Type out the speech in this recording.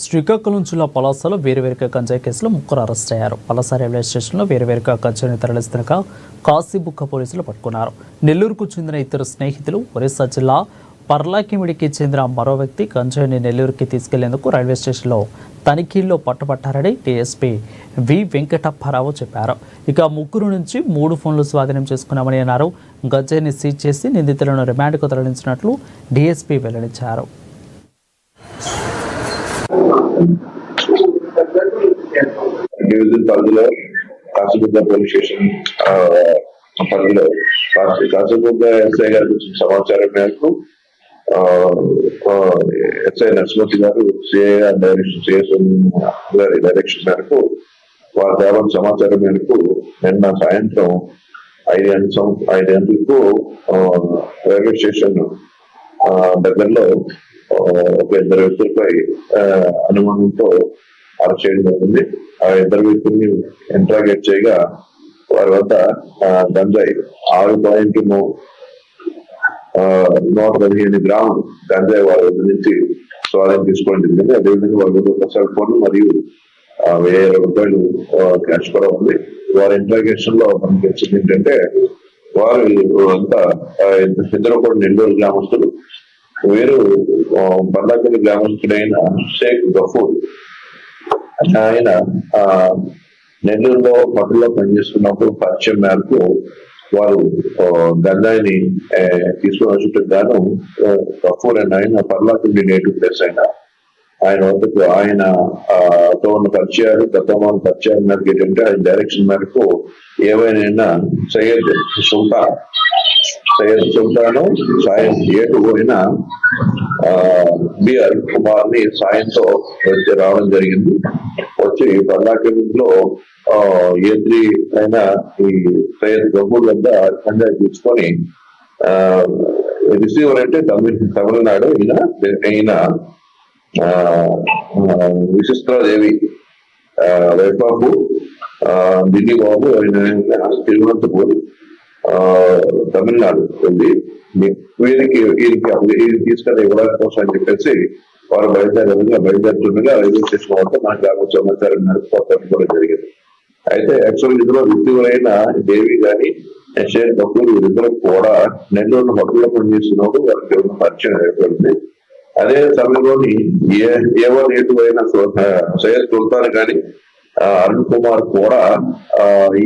శ్రీకాకుళం జిల్లా పలాసలో వేరువేరుగా గంజాయి కేసులో ముగ్గురు అరెస్ట్ అయ్యారు. పలాస రైల్వే స్టేషన్లో వేరువేరుగా గంజాయిని తరలిస్తుండగా కాశీబుక్క పోలీసులు పట్టుకున్నారు. నెల్లూరుకు చెందిన ఇద్దరు స్నేహితులు, ఒరిస్సా జిల్లా పర్లాకిమిడికి చెందిన మరో వ్యక్తి గంజాయిని నెల్లూరుకి తీసుకెళ్లేందుకు రైల్వే స్టేషన్లో తనిఖీల్లో పట్టుబట్టారని డీఎస్పీ వి వెంకటప్పారావు చెప్పారు. ఇక ముగ్గురు నుంచి 3 ఫోన్లు స్వాధీనం చేసుకున్నామని అన్నారు. గంజాయిని సీజ్ చేసి నిందితులను రిమాండ్కు తరలించినట్లు డీఎస్పీ వెల్లడించారు. డివిజన్ పరిధిలో కాశీబుగ్గ పోలీస్ స్టేషన్ పరిధిలో కాశీబుగ్గ ఎస్ఐ గారికి వచ్చిన సమాచారం మేరకు ఎస్ఐ నరసింహతి గారు సిఐ గారి డైరెక్షన్ మేరకు వారి రావడం సమాచారం మేరకు నిన్న సాయంత్రం 5 గంటలకు రైల్వే స్టేషన్ దగ్గరలో ఒక 2 వ్యక్తులపై అనుమానంతో అరెస్ట్ చేయడం జరిగింది. ఆ 2 వ్యక్తుల్ని ఇంట్రాగేట్ చేయగా వారి వద్ద గంజాయి 6.115 గ్రాములు గంజాయి వారి వద్ద నుంచి స్వాధీనం తీసుకోవడం జరిగింది. అదేవిధంగా వారి వద్ద ఒక సెల్ ఫోన్ మరియు 1000 రూపాయలు క్యాష్ కూడా ఉంది. వారి ఇంట్రాగేషన్ లో మనకి వచ్చింది ఏంటంటే వారు అంతా ఇద్దరు కూడా నెల్లూరు గ్రామస్తులు. వీరు బండాపల్లి గ్రామస్తుడైన షేక్ గఫూర్ ఆయన నెల్లూరులో మఠంలో పనిచేస్తున్నప్పుడు పరిచయం మేరకు వారు గంజాయిని తీసుకుని వచ్చేందుకు గాను గఫూర్ అని ఆయన పర్లాపల్లి నేటివ్ ప్లేస్ ఆయన వద్దకు ఆయనతో ఉన్న పరిచయాలు గతంలో పరిచయాల మేరకు ఏంటంటే ఆయన డైరెక్షన్ మేరకు ఏవైనా సయ్యద్ సుల్తాను సాయం ఏటు పోయిన బిఆర్ కుమార్ని సాయంతో వచ్చి రావడం జరిగింది. వచ్చి పర్లాకెలో ఏ3 అయిన ఈ సయ్యద్ గఫూర్ వద్ద గంజాయి తీసుకొని రిసీవర్ అంటే తమిళనాడు ఈయన విశిష్టాదేవి వైపాపు ఢిల్లీ బాబు ఆయన తిరువనంతపూర్ తమిళనాడు ఉంది. వీరికి తీసుకొని ఇవ్వడానికి కోసం అని చెప్పేసి వారు బయలుదేరుతుండగా రైల్వే స్టేషన్ వద్ద మనకు గ్రామ సమాచారం మేరకు పట్టుకోవడం జరిగింది. అయితే యాక్చువల్ ఇందులో రిసీవర్ అయిన దేవి గాని షేక్ గఫూర్ వీరిద్దరు కూడా నెల్లూరు హోటల్లో పనిచేస్తున్నప్పుడు వారికి ఉన్న పరిచయం ఏర్పడింది. అదే సమయంలోని ఏ1 ఏ2 అయిన సయ్యద్ సుల్తాన్ కానీ అరుణ్ కుమార్ కూడా ఈ